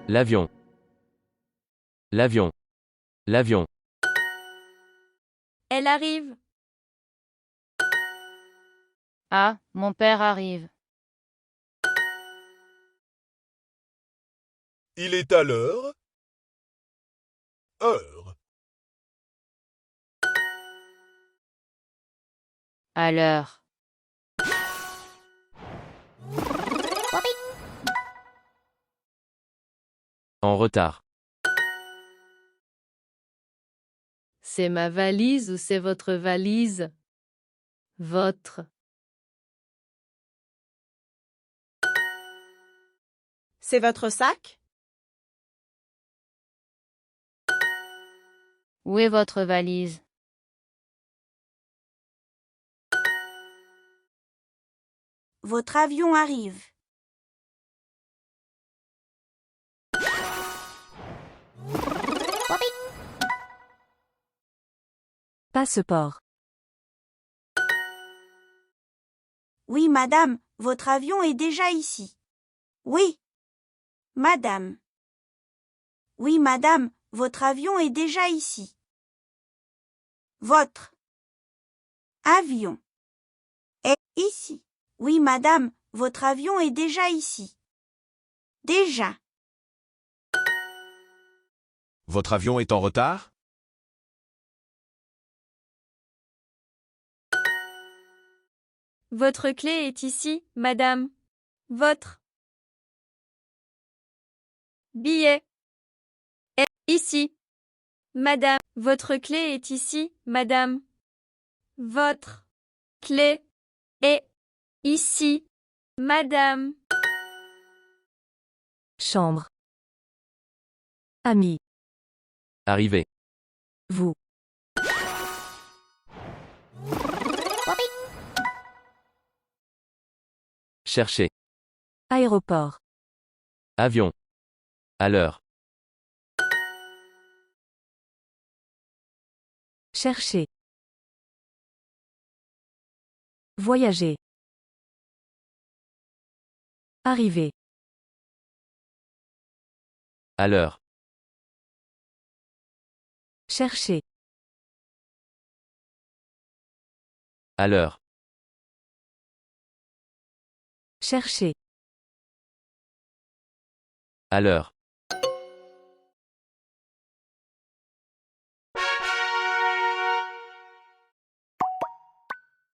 L'avion. L'avion. L'avion. Elle arrive. Ah, mon père arrive. Il est à l'heure. Heure. À l'heure. En retard. C'est ma valise ou c'est votre valise? Votre. C'est votre sac? Où est votre valise? Votre avion arrive. Passeport. Oui, madame, votre avion est déjà ici. Oui, madame. Oui, madame, votre avion est déjà ici. Votre avion est ici. Oui, madame, votre avion est déjà ici. Déjà. Votre avion est en retard? Votre clé est ici, madame. Votre billet est ici, madame. Votre clé est ici, madame. Votre clé est ici, madame. Chambre. Ami. Arrivé. Vous. Chercher. Aéroport. Avion. À l'heure. Chercher. Voyager. Arriver. À l'heure. Chercher. À l'heure. Chercher. À l'heure.